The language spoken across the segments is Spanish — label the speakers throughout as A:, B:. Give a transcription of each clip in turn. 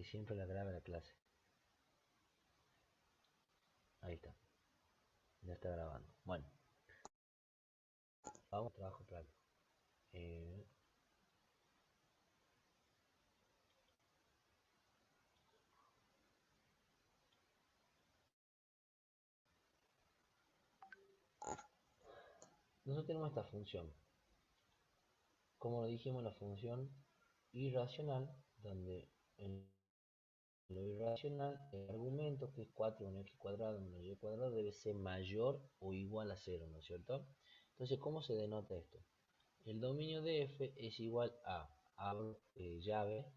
A: que siempre la grabe la clase. Ahí está. Ya está grabando. Bueno, vamos a trabajo práctico. Nosotros tenemos esta función. Como lo dijimos, la función irracional, donde en lo irracional, el argumento, que es 4 menos x cuadrado menos y cuadrado, debe ser mayor o igual a 0, ¿no es cierto? Entonces, ¿cómo se denota esto? El dominio de f es igual a, abro llave,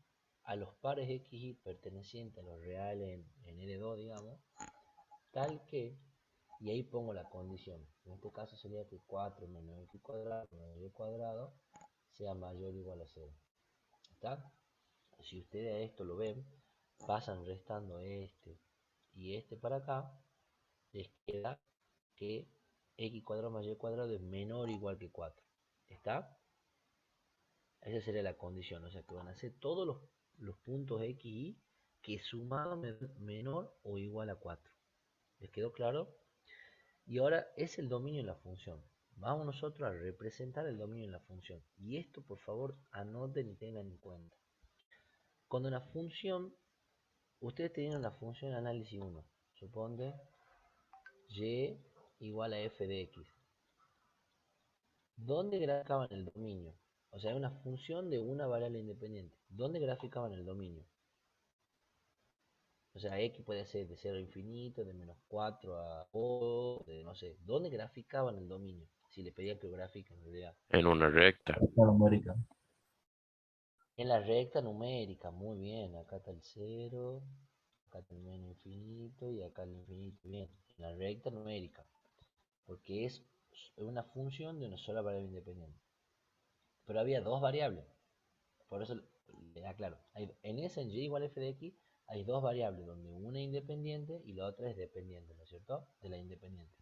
A: a los pares x y pertenecientes a los reales en L2, digamos, tal que, y ahí pongo la condición. En este caso sería que 4 menos x cuadrado menos y cuadrado sea mayor o igual a 0. ¿Está? Si ustedes a esto lo ven, pasan restando este y este para acá, les queda que x cuadrado más y cuadrado es menor o igual que 4. ¿Está? Esa sería la condición, o sea que van a ser todos los puntos x y que sumado menor o igual a 4. ¿Les quedó claro? Y ahora es el dominio de la función. Vamos nosotros a representar el dominio de la función. Y esto, por favor, anoten y tengan en cuenta. Cuando la función, ustedes tenían la función análisis 1, suponte y igual a f de x. ¿Dónde graficaban el dominio? O sea, es una función de una variable independiente. ¿Dónde graficaban el dominio? O sea, x puede ser de 0 a infinito, de menos 4 a o, de no sé. ¿Dónde graficaban el dominio? Si le pedían que lo grafiquen en realidad.
B: En una recta.
C: Numérica.
A: En la recta numérica, muy bien. Acá está el 0, acá está el menos infinito y acá el infinito. Bien, en la recta numérica. Porque es una función de una sola variable independiente. Pero había dos variables. Por eso le aclaro. En esa, en y igual a f de x, hay dos variables, donde una es independiente y la otra es dependiente, ¿no es cierto? De la independiente.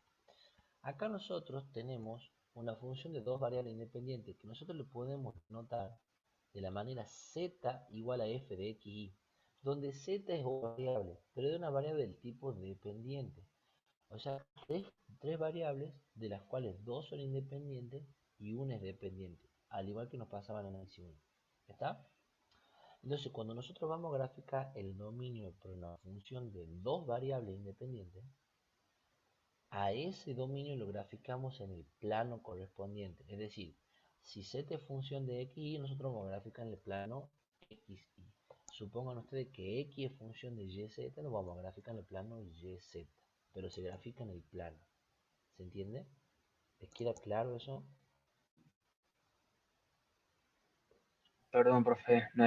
A: Acá nosotros tenemos una función de dos variables independientes que nosotros le podemos notar de la manera z igual a f de x y, donde z es una variable, pero de una variable del tipo dependiente. O sea, tres variables de las cuales dos son independientes y una es dependiente, al igual que nos pasaba en el análisis 1. ¿Está? Entonces, cuando nosotros vamos a graficar el dominio por una función de dos variables independientes, a ese dominio lo graficamos en el plano correspondiente. Es decir, si z es función de x y, nosotros vamos a graficar en el plano x y. Supongan ustedes que x es función de y z, lo vamos a graficar en el plano y z, pero se grafica en el plano. ¿Se entiende? ¿Les queda claro eso?
C: Perdón, profe. No,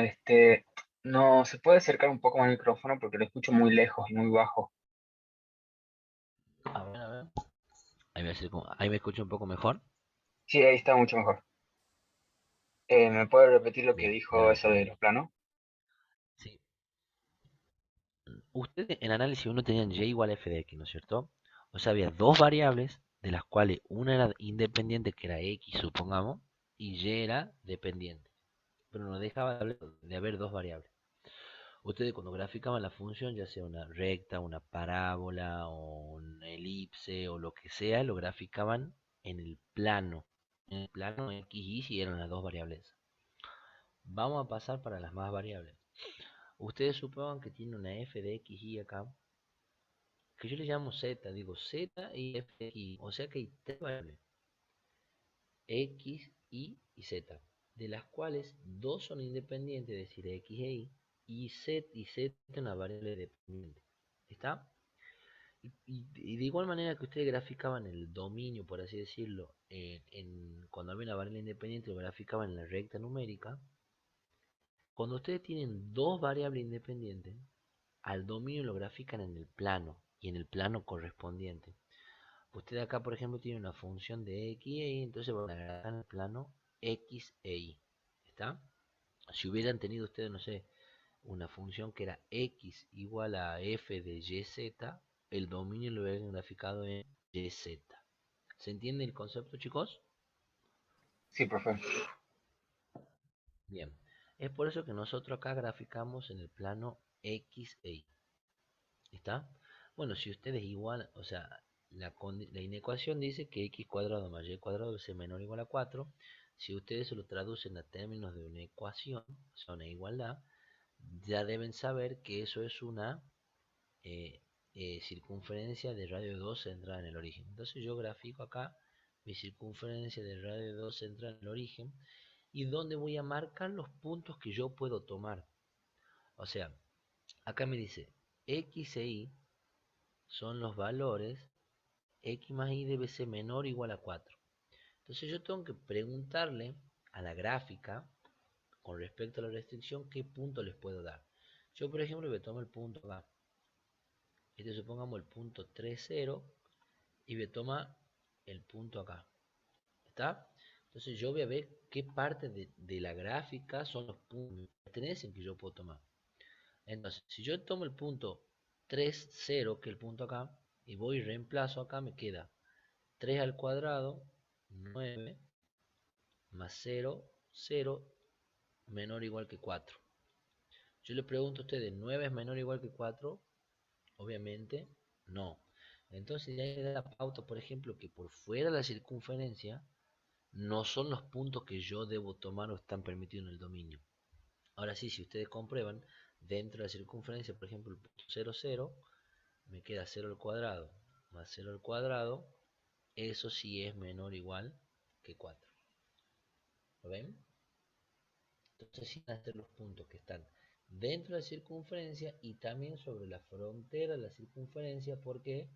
C: no se puede acercar un poco más al micrófono porque lo escucho muy lejos y muy bajo.
A: A ver, a ver. Ahí me escucho un poco mejor.
C: Sí, ahí está mucho mejor. ¿Me puede repetir lo que
A: Bien,
C: dijo eso
A: gracias.
C: de los planos?
A: Sí. Ustedes en análisis 1 tenían y igual a f de x, ¿no es cierto? O sea, había dos variables de las cuales una era independiente, que era x, supongamos, y y era dependiente. Pero no dejaba de haber dos variables. Ustedes cuando graficaban la función, ya sea una recta, una parábola, o una elipse, o lo que sea, lo graficaban en el plano. En el plano x y si eran las dos variables. Vamos a pasar para las más variables. Ustedes supongan que tiene una f de x y acá, que yo le llamo z, digo z y f de x, o sea que hay tres variables, x, y z, de las cuales dos son independientes, es decir, x e y z es una variable dependiente. ¿Está? Y de igual manera que ustedes graficaban el dominio, por así decirlo, cuando había una variable independiente, lo graficaban en la recta numérica. Cuando ustedes tienen dos variables independientes, al dominio lo grafican en el plano y en el plano correspondiente. Usted acá, por ejemplo, tiene una función de x e y, entonces van a graficar en el plano x e y. ¿Está? Si hubieran tenido ustedes, no sé, una función que era x igual a f de yz, el dominio lo hubieran graficado en yz. ¿Se entiende el concepto, chicos?
C: Sí, profe.
A: Bien. Es por eso que nosotros acá graficamos en el plano X e Y. ¿Está? Bueno, si ustedes igual, o sea, la inecuación dice que x cuadrado más y cuadrado es menor o igual a 4. Si ustedes se lo traducen a términos de una ecuación, o sea, una igualdad, ya deben saber que eso es una eh, circunferencia de radio 2 centrada en el origen. Entonces yo grafico acá mi circunferencia de radio 2 centrada en el origen y donde voy a marcar los puntos que yo puedo tomar. O sea, acá me dice x e y son los valores, x más y debe ser menor o igual a 4. Entonces yo tengo que preguntarle a la gráfica con respecto a la restricción qué punto les puedo dar. Yo por ejemplo me tomo el punto acá. Supongamos el punto 3, 0 y me toma el punto acá. ¿Está? Entonces yo voy a ver qué parte de la gráfica son los puntos que pertenecen que yo puedo tomar. Entonces, si yo tomo el punto 3, 0, que es el punto acá, y voy y reemplazo acá, me queda 3 al cuadrado, 9, más 0, 0, menor o igual que 4. Yo le pregunto a ustedes, ¿9 es menor o igual que 4? Obviamente, no. Entonces, ya me da la pauta, por ejemplo, que por fuera de la circunferencia, no son los puntos que yo debo tomar o están permitidos en el dominio. Ahora sí, si ustedes comprueban, dentro de la circunferencia, por ejemplo, el punto 0, 0, me queda 0 al cuadrado más 0 al cuadrado, eso sí es menor o igual que 4. ¿Lo ven? Entonces sí van a ser los puntos que están dentro de la circunferencia y también sobre la frontera de la circunferencia. ¿Por qué?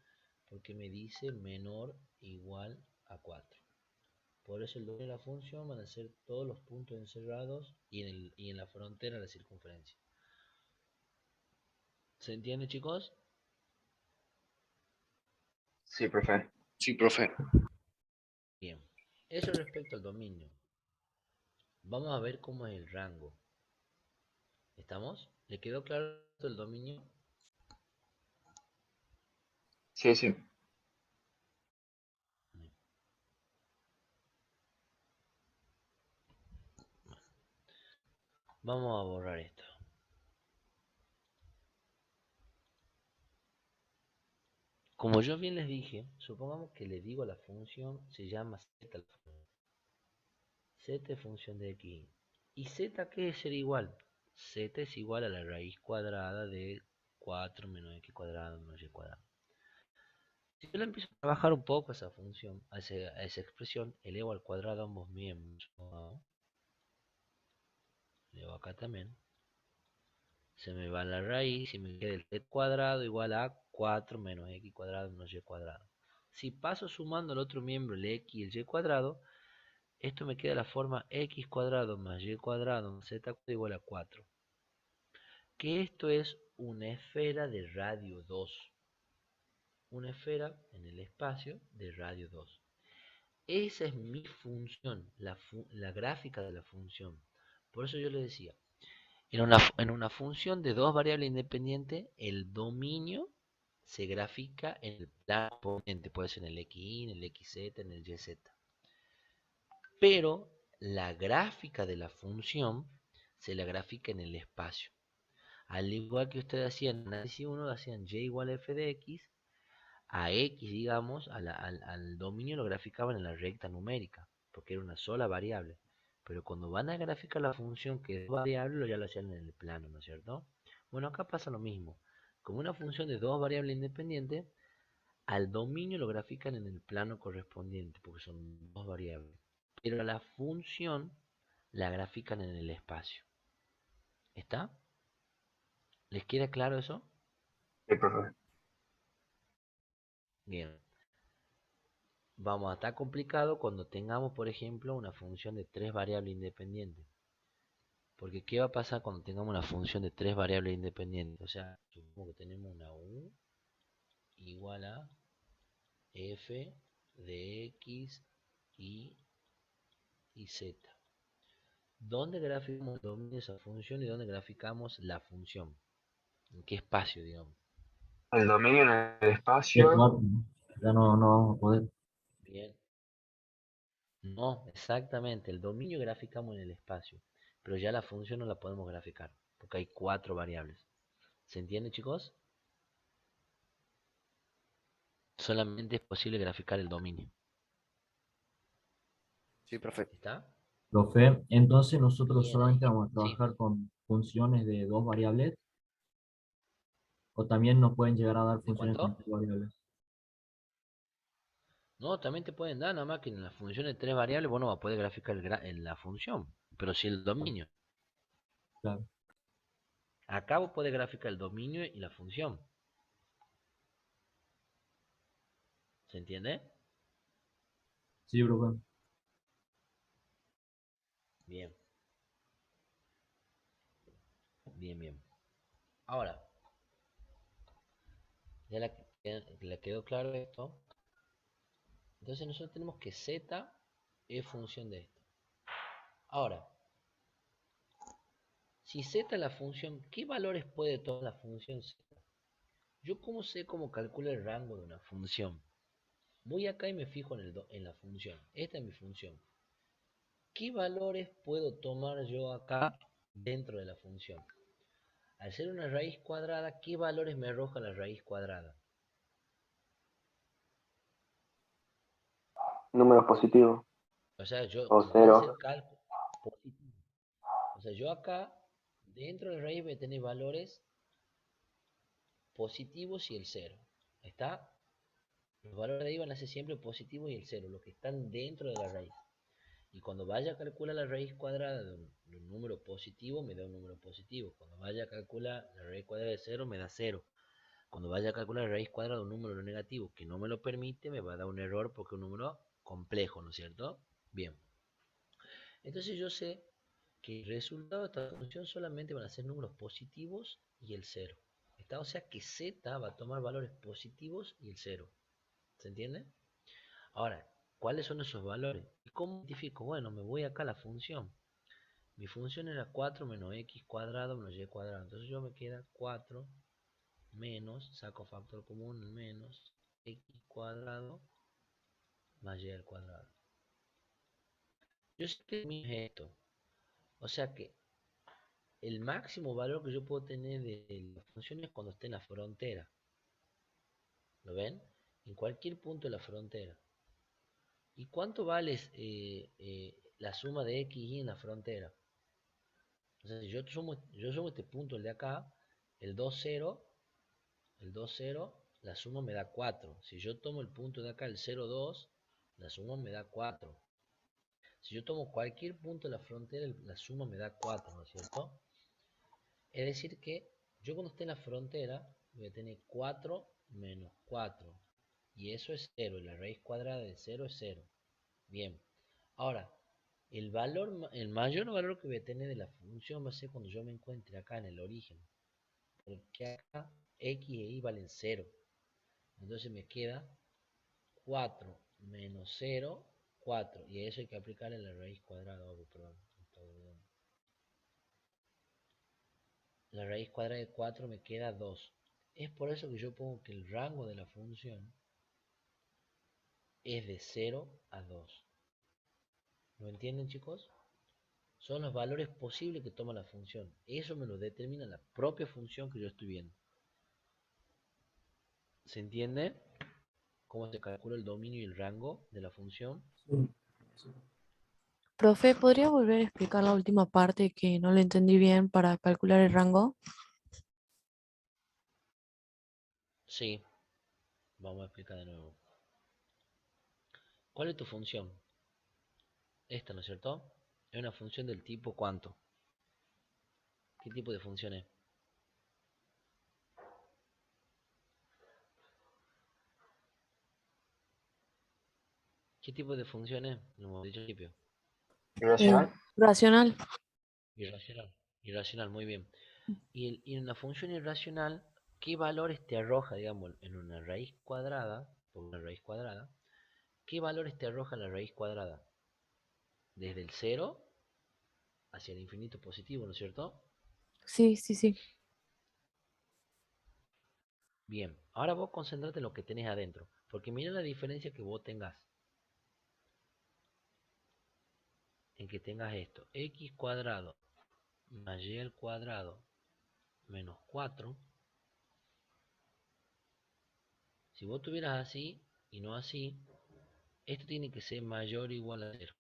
A: Porque me dice menor o igual a 4. Por eso el dominio de la función van a ser todos los puntos encerrados y en la frontera de la circunferencia. ¿Se entiende, chicos?
C: Sí, profe.
B: Sí, profe.
A: Bien. Eso respecto al dominio. Vamos a ver cómo es el rango. ¿Estamos? ¿Le quedó claro el dominio?
C: Sí, sí.
A: Vamos a borrar esto. Como yo bien les dije, supongamos que le digo a la función, se llama z. Z es función de x. ¿Y z qué es ser igual? Z es igual a la raíz cuadrada de 4 menos x cuadrado menos y cuadrado. Si yo le empiezo a trabajar un poco esa función, a esa expresión, elevo al cuadrado ambos miembros. Elevo acá también. Se me va la raíz y me queda el z cuadrado igual a 4 menos x cuadrado menos y cuadrado. Si paso sumando al otro miembro el x y el y cuadrado, esto me queda la forma x cuadrado más y cuadrado más z cuadrado igual a 4. Que esto es una esfera de radio 2. Una esfera en el espacio de radio 2. Esa es mi función, la gráfica de la función. Por eso yo le decía, en una función de dos variables independientes, el dominio se grafica en el plano componente, puede ser en el xy, en el xz, en el yz. Pero la gráfica de la función se la grafica en el espacio. Al igual que ustedes hacían en análisis 1, hacían y igual a f de x, a x, digamos, al dominio lo graficaban en la recta numérica, porque era una sola variable. Pero cuando van a graficar la función que es variable, ya lo hacían en el plano, ¿no es cierto? Bueno, acá pasa lo mismo. Como una función de dos variables independientes, al dominio lo grafican en el plano correspondiente, porque son dos variables. Pero a la función la grafican en el espacio. ¿Está? ¿Les queda claro eso?
C: Sí, profe.
A: Bien. Vamos a estar complicado cuando tengamos, por ejemplo, una función de tres variables independientes. Porque ¿qué va a pasar cuando tengamos una función de tres variables independientes? O sea, supongamos que tenemos una u igual a f de x y z. ¿Dónde graficamos el dominio de esa función y dónde graficamos la función? ¿En qué espacio, digamos?
C: El dominio en el
D: Ya
C: espacio.
D: ya no vamos a poder.
A: Bien. No, exactamente. El dominio graficamos en el espacio. pero ya la función no la podemos graficar, porque hay 4 variables. ¿Se entiende, chicos? Solamente es posible graficar el dominio.
B: Sí, profe.
A: ¿Está?
D: Profe, entonces nosotros
A: Bien ahí.
D: solamente vamos a
A: Sí.
D: trabajar con funciones de 2 variables, o también nos pueden llegar a dar
A: ¿De
D: funciones con
A: cuánto?
D: 3 variables.
A: No, también te pueden dar, nada más que en la función de 3 variables, vos no vas a poder graficar en la función, pero sí el dominio.
D: Claro.
A: Acá vos podés graficar el dominio y la función. ¿Se entiende?
D: Sí, profe.
A: Bien, bien, bien. Ahora, ya le quedó claro esto. Entonces nosotros tenemos que z es función de esto. Ahora, si z es la función, ¿qué valores puede tomar la función z? Yo cómo sé cómo calcula el rango de una función. Voy acá y me fijo en la función. Esta es mi función. ¿Qué valores puedo tomar yo acá dentro de la función? Al ser una raíz cuadrada, ¿qué valores me arroja la raíz cuadrada?
B: Números positivos.
A: O sea, yo
B: O
A: cuando voy a hacer
B: cero.
A: cálculo positivo, o sea, yo acá dentro de la raíz voy a tener valores positivos y el cero. ¿Está? Los valores de ahí van a ser siempre positivos y el cero, los que están dentro de la raíz. Y cuando vaya a calcular la raíz cuadrada de un número positivo, me da un número positivo. Cuando vaya a calcular la raíz cuadrada de cero, me da cero. Cuando vaya a calcular la raíz cuadrada de un número negativo que no me lo permite, me va a dar un error porque es un número complejo, ¿no es cierto? Bien. Entonces yo sé que el resultado de esta función solamente van a ser números positivos y el cero. ¿Está? O sea que z va a tomar valores positivos y el cero. ¿Se entiende? Ahora, ¿cuáles son esos valores? ¿Y cómo identifico? Bueno, me voy acá a la función. Mi función era 4 menos x cuadrado menos y cuadrado. Entonces yo me queda 4 menos, saco factor común, el menos x cuadrado más y al cuadrado. Yo sé que es esto. O sea que el máximo valor que yo puedo tener de la función es cuando esté en la frontera. ¿Lo ven? En cualquier punto de la frontera. ¿Y cuánto vale la suma de x y en la frontera? O sea, si yo sumo este punto, el de acá, el 2, 0, el 2, 0, la suma me da 4. Si yo tomo el punto de acá, el 0, 2, la suma me da 4. Si yo tomo cualquier punto de la frontera, la suma me da 4, ¿no es cierto? Es decir que yo cuando esté en la frontera voy a tener 4 menos 4. Y eso es 0. Y la raíz cuadrada de 0 es 0. Bien. Ahora, el mayor valor que voy a tener de la función va a ser cuando yo me encuentre acá en el origen. Porque acá x e y valen 0. Entonces me queda 4 menos 0, 4. Y a eso hay que aplicarle la raíz cuadrada. Oh, perdón, la raíz cuadrada de 4 me queda 2. Es por eso que yo pongo que el rango de la función es de 0 a 2. ¿Lo entienden, chicos? Son los valores posibles que toma la función. Eso me lo determina la propia función que yo estoy viendo. ¿Se entiende cómo se calcula el dominio y el rango de la función?
E: Profe, ¿podría volver a explicar la última parte que no le entendí bien para calcular el rango?
A: Sí, vamos a explicar de nuevo. ¿Cuál es tu función? Esta, ¿no es cierto? Es una función del tipo ¿cuánto? ¿Qué tipo de función es? ¿Qué tipo de función es? Lo hemos dicho al principio.
C: ¿Irracional?
E: Racional.
A: Irracional. Irracional, muy bien. Y en una función irracional, ¿qué valores te arroja, digamos, en una raíz cuadrada, por una raíz cuadrada, qué valores te arroja la raíz cuadrada? Desde el 0 hacia el infinito positivo, ¿no es cierto?
E: Sí, sí, sí.
A: Bien, ahora vos concentrate en lo que tenés adentro, porque mira la diferencia que vos tengas, en que tengas esto, x cuadrado más y al cuadrado menos 4. Si vos tuvieras así y no así, esto tiene que ser mayor o igual a 0.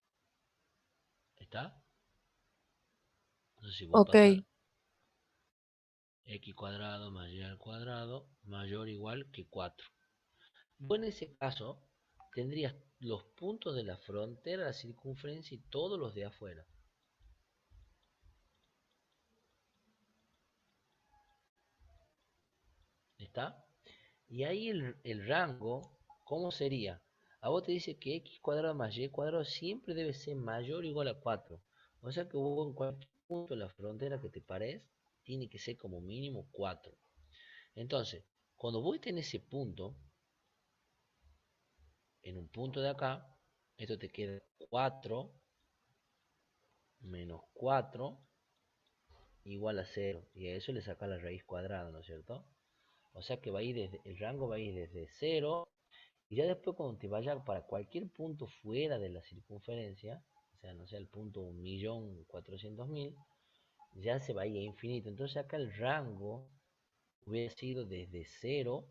A: ¿Está? Entonces si vos
E: Ok,
A: pasas x cuadrado más y al cuadrado mayor o igual que 4. Vos en ese caso tendrías los puntos de la frontera, la circunferencia y todos los de afuera. ¿Está? Y ahí el rango, ¿cómo sería? A vos te dice que x cuadrado más y cuadrado siempre debe ser mayor o igual a 4. O sea que vos en cualquier punto de la frontera que te parezca, tiene que ser como mínimo 4. Entonces, cuando vos estés en ese punto, en un punto de acá, esto te queda 4 menos 4 igual a 0. Y a eso le saca la raíz cuadrada, ¿no es cierto? O sea que va a ir desde, el rango va a ir desde 0. Y ya después cuando te vayas para cualquier punto fuera de la circunferencia, o sea, no sea el punto 1.400.000, ya se va a ir a infinito. Entonces acá el rango hubiera sido desde 0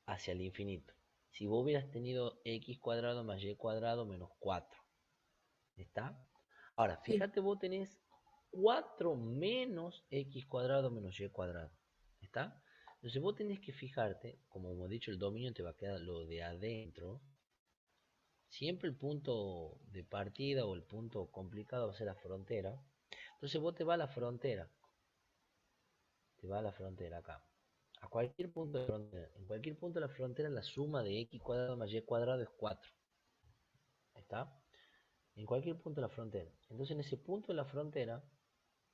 A: hacia el infinito. Si vos hubieras tenido x cuadrado más y cuadrado menos 4. ¿Está? Ahora,
E: sí.
A: fíjate, vos tenés 4 menos x cuadrado menos y cuadrado. ¿Está? Entonces vos tenés que fijarte, como hemos dicho, el dominio te va a quedar lo de adentro. Siempre el punto de partida o el punto complicado va a ser la frontera. Entonces vos te vas a la frontera. Te vas a la frontera acá. A cualquier punto de frontera. En cualquier punto de la frontera la suma de x cuadrado más y cuadrado es 4. ¿Está? En cualquier punto de la frontera. Entonces en ese punto de la frontera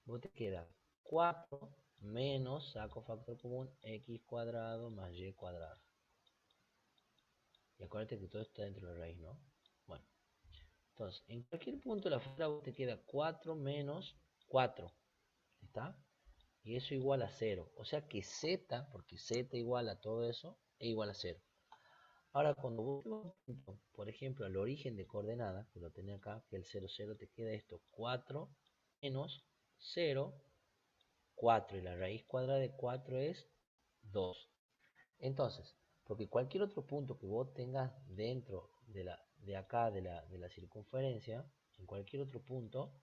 A: vos te queda 4 menos, saco factor común, x cuadrado más y cuadrado. Y acuérdate que todo está dentro de la raíz, ¿no? Bueno. Entonces, en cualquier punto de la frontera te queda 4 menos 4. ¿Está? Y eso igual a 0. O sea que z, porque z igual a todo eso, es igual a 0. Ahora, cuando vos, por ejemplo, al origen de coordenada, que lo tenés acá, que el 0, 0, te queda esto, 4 menos 0, 4. Y la raíz cuadrada de 4 es 2. Entonces, porque cualquier otro punto que vos tengas dentro de acá, de la circunferencia, en cualquier otro punto,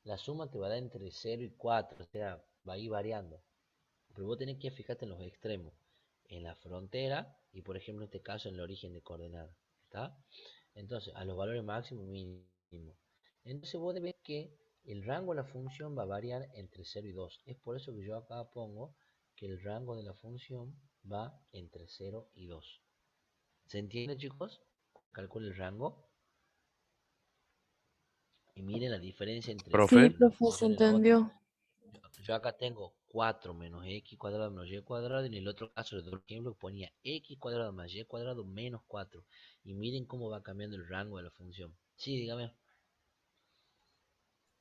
A: la suma te va a dar entre 0 y 4, o sea, va a ir variando. Pero vos tenés que fijarte en los extremos, en la frontera y, por ejemplo, en este caso, en el origen de coordenada. ¿Está? Entonces, a los valores máximos mínimos. Entonces vos debes que el rango de la función va a variar entre 0 y 2. Es por eso que yo acá pongo que el rango de la función va entre 0 y 2. ¿Se entiende, chicos? Calcule el rango y miren la diferencia entre
E: Sí,
B: Profe,
A: una
E: profe, se
A: función y la otra.
E: entendió.
A: Yo acá tengo 4 menos x cuadrado menos y cuadrado, y en el otro caso les doy un ejemplo que ponía x cuadrado más y cuadrado menos 4. Y miren cómo va cambiando el rango de la función. Sí, dígame.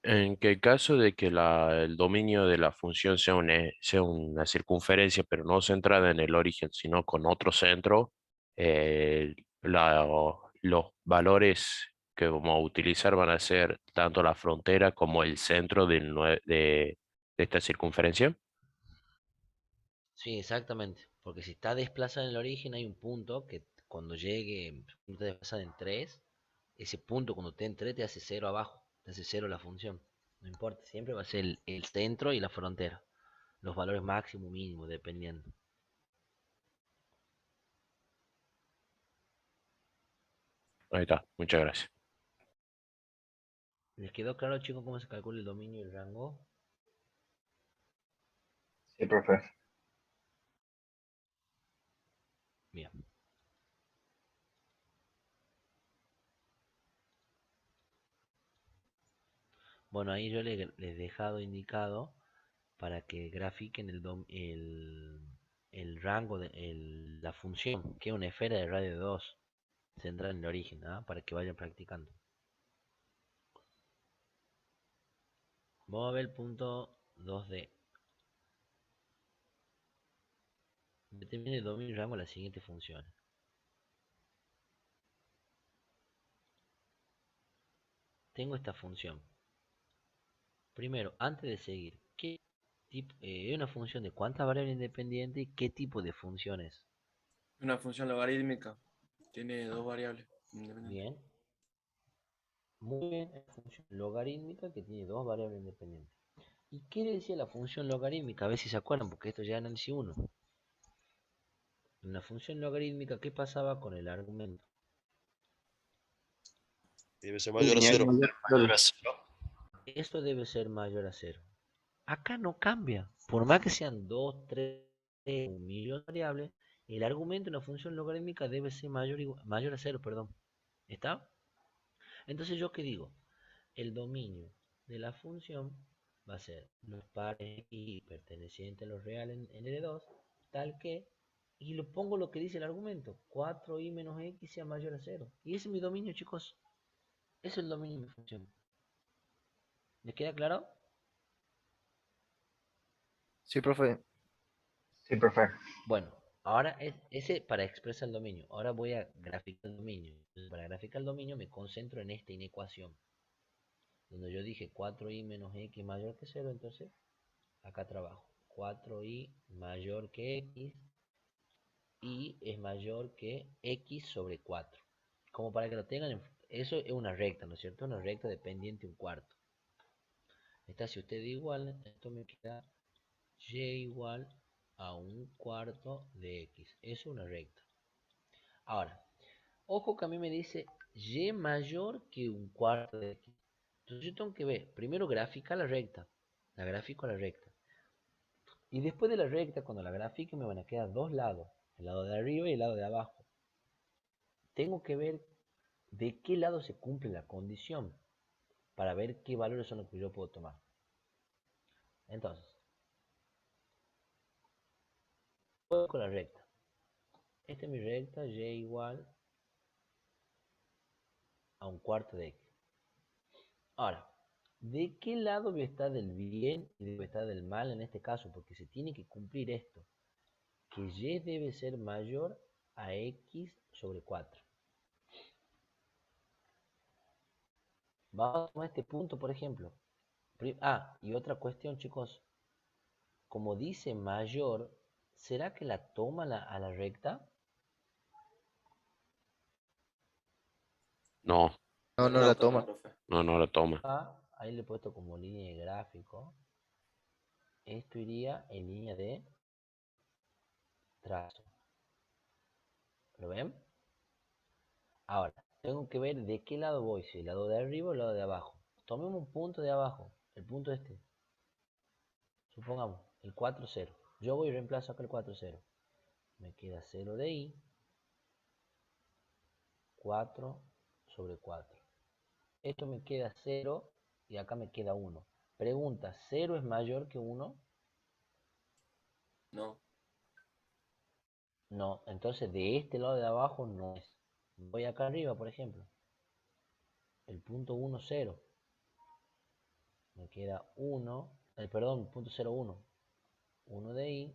B: en que el caso de que el dominio de la función sea una circunferencia, pero no centrada en el origen, sino con otro centro, los valores que vamos a utilizar van a ser tanto la frontera como el centro de esta circunferencia.
A: Sí, exactamente. Porque si está desplazado en el origen hay un punto que cuando llegue, está desplazado en 3, ese punto cuando esté en 3 te hace 0 abajo, te hace 0 la función. No importa, siempre va a ser el centro y la frontera. Los valores máximo mínimo dependiendo.
B: Ahí está, muchas gracias.
A: ¿Les quedó claro, chicos, cómo se calcula el dominio y el rango?
C: Sí, profe.
A: Bien. Bueno, ahí yo les he dejado indicado para que grafiquen el rango de la función, que es una esfera de radio de 2, central en el origen, ¿ah? Para que vayan practicando. Vamos a ver el punto 2D. Determine el dominio y rango de las siguientes funciones. Tengo esta función. Primero, antes de seguir, ¿qué tipo, es una función de cuántas variables independientes y qué tipo de funciones?
F: Una función logarítmica tiene dos variables independientes.
A: Bien, muy bien, es una función logarítmica que tiene dos variables independientes. ¿Y qué le decía la función logarítmica? A ver si se acuerdan, porque esto ya es análisis 1. En la función logarítmica, ¿qué pasaba con el argumento?
G: Debe ser mayor a cero. Mayor a cero.
A: Esto debe ser mayor a 0. Acá no cambia. Por más que sean 2, 3, 1 millón de variables, el argumento en la función logarítmica debe ser mayor a 0, perdón. ¿Está? Entonces, ¿yo qué digo? El dominio de la función va a ser los pares y pertenecientes a los reales en L2, tal que, y le pongo lo que dice el argumento, 4i menos x sea mayor a 0. Y ese es mi dominio, chicos. Ese es el dominio de mi función. ¿Les queda claro?
H: Sí, profe.
C: Sí, profe.
A: Bueno, ahora ese para expresar el dominio. Ahora voy a graficar el dominio. Entonces, para graficar el dominio me concentro en esta inecuación. Donde yo dije 4i menos x mayor que 0, entonces acá trabajo. 4i mayor que x y es mayor que x sobre 4. Como para que lo tengan, eso es una recta, ¿no es cierto? Una recta de pendiente un cuarto. Esta, si usted igual, esto me queda y igual a un cuarto de x. Eso es una recta. Ahora, ojo que a mí me dice y mayor que un cuarto de x. Entonces yo tengo que ver, primero graficar la recta. La gráfico a la recta. Y después de la recta, cuando la grafique, me van a quedar dos lados. El lado de arriba y el lado de abajo. Tengo que ver de qué lado se cumple la condición para ver qué valores son los que yo puedo tomar. Entonces, voy con la recta. Esta es mi recta, y igual a un cuarto de x. Ahora, ¿de qué lado voy a estar del bien y debe estar del mal en este caso? Porque se tiene que cumplir esto, que y debe ser mayor a x sobre 4. Vamos a tomar este punto, por ejemplo. Y otra cuestión, chicos. Como dice mayor, ¿será que la toma a la recta?
B: No,
H: No, no la toma.
F: profe.
B: no la toma.
A: Ahí le he puesto como línea de gráfico. Esto iría en línea de trazo. ¿Lo ven? Ahora, tengo que ver de qué lado voy, si el lado de arriba o el lado de abajo. Tomemos un punto de abajo, el punto este. Supongamos, el 4, 0. Yo voy y reemplazo acá el 4, 0. Me queda 0 de i, 4 sobre 4. Esto me queda 0 y acá me queda 1. Pregunta, ¿0 es mayor que 1?
F: No.
A: No, entonces de este lado de abajo no es. Voy acá arriba, por ejemplo. El punto 1, 0. Me queda 1, perdón, punto 0, 1. 1 de i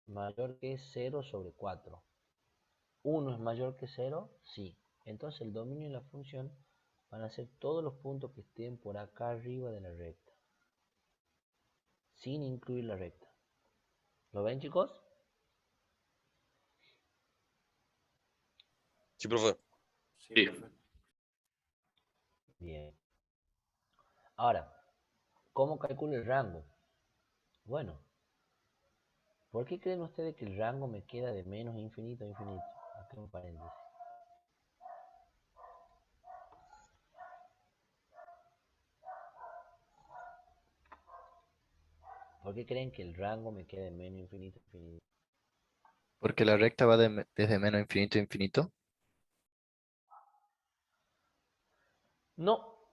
A: mayor que 0 sobre 4. 1 es mayor que 0, sí. Entonces el dominio de la función van a ser todos los puntos que estén por acá arriba de la recta. Sin incluir la recta. ¿Lo ven, chicos?
G: Sí, profe.
F: Sí,
B: Sí.
F: profe.
A: Bien. Ahora, ¿cómo calculo el rango? Bueno, ¿por qué creen ustedes que el rango me queda de menos infinito a infinito? Aquí un paréntesis. ¿Por qué creen que el rango me queda de menos infinito a infinito?
H: Porque la recta va desde menos infinito a infinito.
A: No,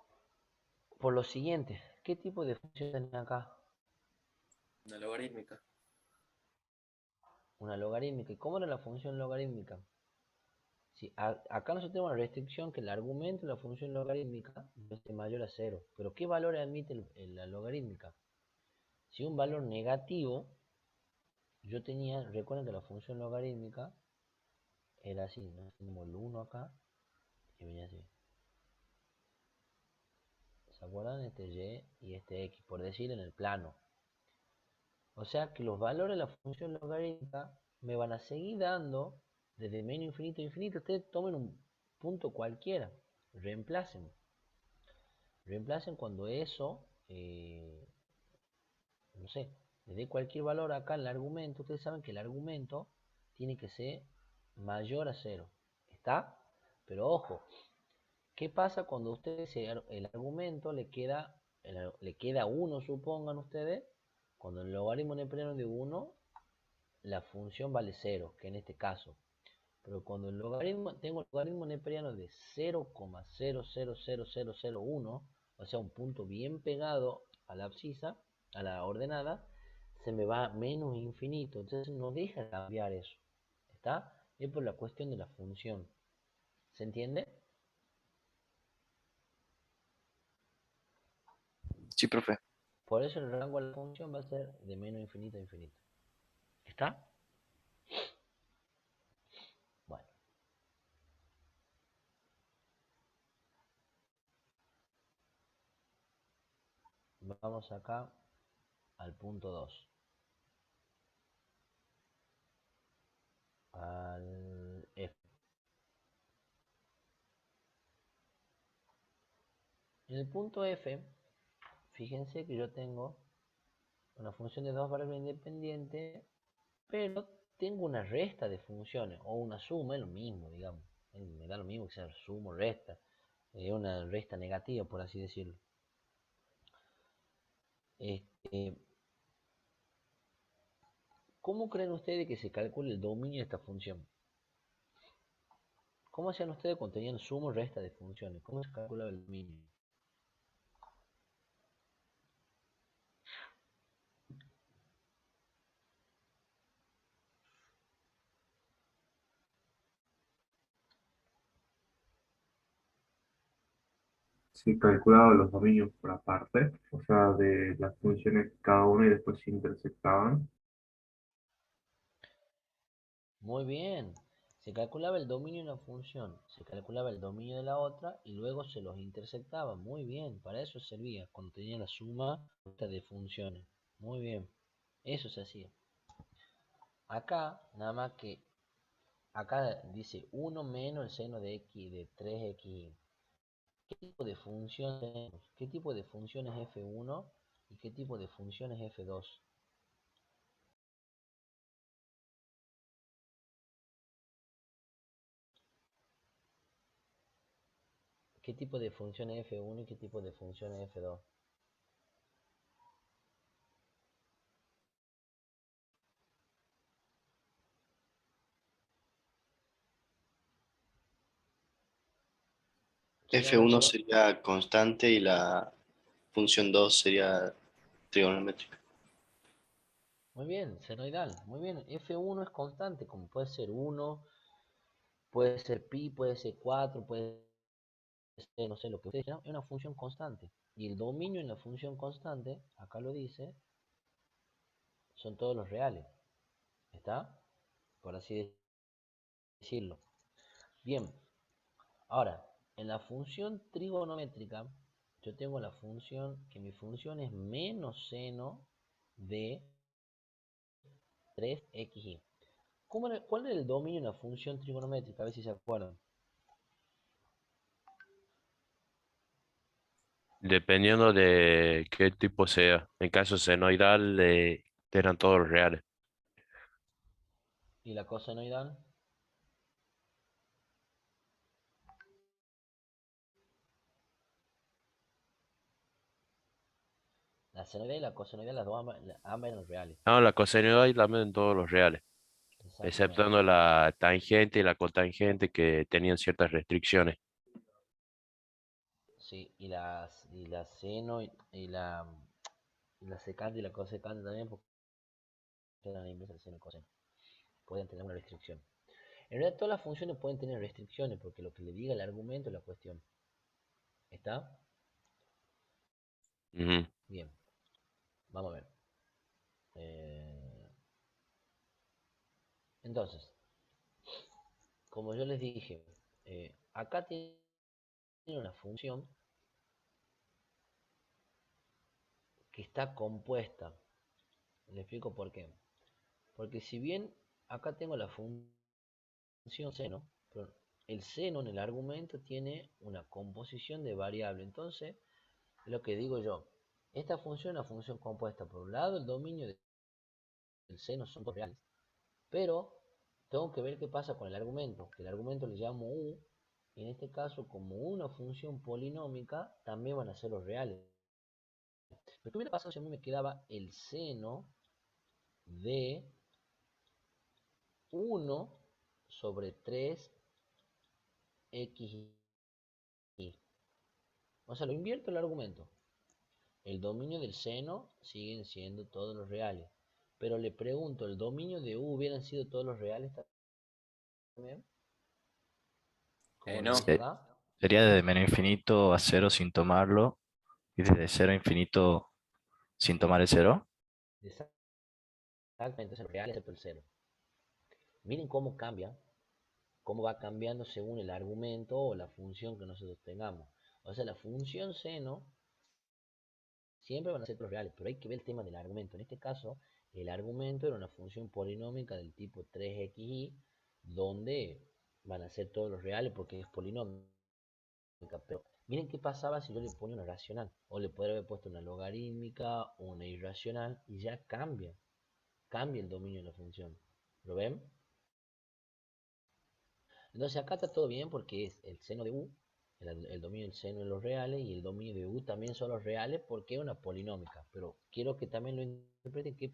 A: por lo siguiente. ¿Qué tipo de función tienen acá?
F: Una logarítmica.
A: Una logarítmica. ¿Y cómo era la función logarítmica? Si acá nosotros tenemos una restricción que el argumento de la función logarítmica es mayor a 0. Pero ¿qué valor admite la logarítmica? Si un valor negativo, yo tenía, recuerden que la función logarítmica era así, ¿no? Tenemos el 1 acá y venía así. ¿Se acuerdan? Este y y este x, por decir en el plano. O sea que los valores de la función logarítmica me van a seguir dando desde menos infinito a infinito. Ustedes tomen un punto cualquiera, reemplacen. Reemplacen cuando eso, no sé, les dé cualquier valor acá en el argumento. Ustedes saben que el argumento tiene que ser mayor a 0. ¿Está? Pero ojo, ¿qué pasa cuando ustedes el argumento le queda 1, supongan ustedes? Cuando el logaritmo neperiano de 1, la función vale 0, que en este caso. Pero cuando tengo el logaritmo neperiano de 0,000001, o sea, un punto bien pegado a la abscisa, a la ordenada, se me va menos infinito. Entonces no deja cambiar eso. ¿Está? Es por la cuestión de la función. ¿Se entiende?
H: Sí, profe.
A: Por eso el rango de la función va a ser de menos infinito a infinito. ¿Está? Bueno. Vamos acá al punto 2. Al F. En el punto F, fíjense que yo tengo una función de dos variables independientes, pero tengo una resta de funciones, o una suma, es lo mismo, digamos. Me da lo mismo que sea suma o resta. Es una resta negativa, por así decirlo. ¿Cómo creen ustedes que se calcula el dominio de esta función? ¿Cómo hacían ustedes cuando tenían suma o resta de funciones? ¿Cómo se calcula el dominio?
I: Sí, calculaba los dominios por aparte, o sea, de las funciones cada una y después se intersectaban.
A: Muy bien. Se calculaba el dominio de una función, se calculaba el dominio de la otra y luego se los intersectaba. Muy bien, para eso servía cuando tenía la suma de funciones. Muy bien, eso se hacía. Acá, nada más que, acá dice 1 menos el seno de x de 3x. ¿Qué tipo de función tenemos? ¿Qué tipo de función es f1 y qué tipo de función es f2? ¿Qué tipo de función es f1 y qué tipo de función es f2? ¿Quién
G: F1
A: ayuda?
G: sería constante y la función 2 sería trigonométrica.
A: Muy bien, senoidal. Muy bien. F1 es constante, como puede ser 1, puede ser pi, puede ser 4, puede ser, no sé, lo que ustedes quieran. Es una función constante. Y el dominio en la función constante, acá lo dice, son todos los reales. ¿Está? Por así decirlo. Bien. Ahora, en la función trigonométrica, yo tengo la función, que mi función es menos seno de 3xy. ¿Cuál es el dominio de una función trigonométrica? A ver si se acuerdan.
B: Dependiendo de qué tipo sea. En caso senoidal, eran todos los reales.
A: ¿Y la cosenoidal? La senoidal y la cosenoidal, las dos ambas eran reales.
B: No, la cosenoidal también en todos los reales,
A: Exactamente.
B: exceptuando la tangente y la cotangente que tenían ciertas restricciones.
A: Sí, y la seno y la secante y la cosecante también, porque eran la inversa del seno y coseno. Pueden tener una restricción. En realidad todas las funciones pueden tener restricciones, porque lo que le diga el argumento es la cuestión. ¿Está?
B: Ujú.
A: Bien. Vamos a ver. Eh, entonces, como yo les dije, acá tiene una función que está compuesta. Le explico por qué. Porque si bien acá tengo la función seno, pero el seno en el argumento tiene una composición de variable. Entonces, lo que digo yo, esta función es una función compuesta. Por un lado, el dominio del seno son dos reales, pero tengo que ver qué pasa con el argumento. Que el argumento le llamo u, y en este caso, como una función polinómica, también van a ser los reales. Lo que hubiera pasado si a mí me quedaba el seno de 1 sobre 3xy. O sea, lo invierto el argumento. El dominio del seno siguen siendo todos los reales. Pero le pregunto, ¿el dominio de u hubieran sido todos los reales también? Como lo
F: No.
A: vimos acá.
H: Sería desde menos infinito a cero sin tomarlo y desde cero a infinito sin tomar el cero.
A: Exactamente, son reales excepto el cero. Miren cómo cambia, cómo va cambiando según el argumento o la función que nosotros tengamos. O sea, la función seno siempre van a ser los reales, pero hay que ver el tema del argumento. En este caso, el argumento era una función polinómica del tipo 3xy, donde van a ser todos los reales porque es polinómica. Pero miren qué pasaba si yo le ponía una racional, o le podría haber puesto una logarítmica o una irracional, y ya cambia el dominio de la función. ¿Lo ven? Entonces acá está todo bien porque es el seno de u, el dominio del seno de los reales, y el dominio de u también son los reales porque es una polinómica. Pero quiero que también lo interpreten qué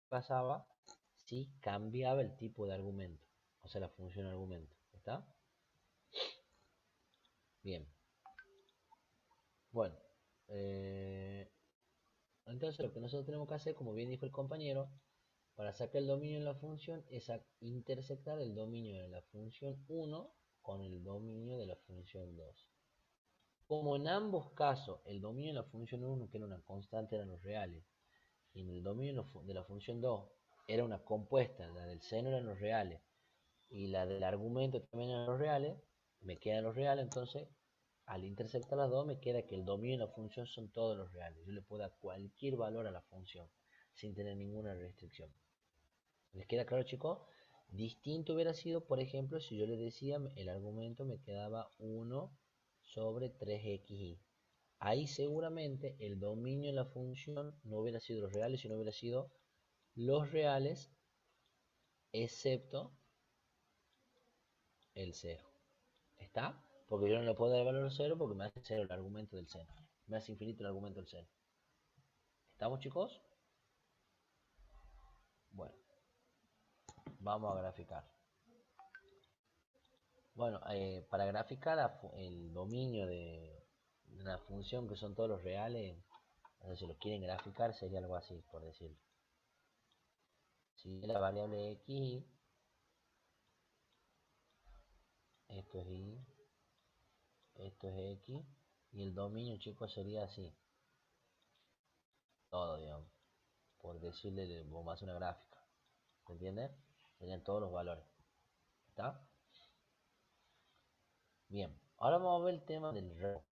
A: pasaba si cambiaba el tipo de argumento, o sea, la función argumento. ¿Está? Bien. Bueno. Entonces lo que nosotros tenemos que hacer, como bien dijo el compañero, para sacar el dominio de la función es intersectar el dominio de la función 1 con el dominio de la función 2. Como en ambos casos el dominio de la función 1, que era una constante, eran los reales, y en el dominio de la función 2 era una compuesta, la del seno eran los reales, y la del argumento también eran los reales, me quedan los reales. Entonces, al intersectar las dos, me queda que el dominio de la función son todos los reales. Yo le puedo dar cualquier valor a la función, sin tener ninguna restricción. ¿Les queda claro, chicos? Distinto hubiera sido, por ejemplo, si yo les decía el argumento me quedaba 1 sobre 3xy. Ahí seguramente el dominio de la función no hubiera sido los reales, sino hubiera sido los reales excepto el 0. ¿Está? Porque yo no le puedo dar el valor 0 porque me hace 0 el argumento del seno. Me hace infinito el argumento del seno. ¿Estamos, chicos? Bueno, vamos a graficar. Bueno, para graficar el dominio de una función que son todos los reales, si lo quieren graficar sería algo así, por decirlo. Si la variable x, esto es y, esto es x, y el dominio, chicos, sería así. Todo, digamos, por decirle, vamos a hacer una gráfica. ¿Se entiende? Serían todos los valores. ¿Está? Bien, ahora vamos a ver el tema del rango.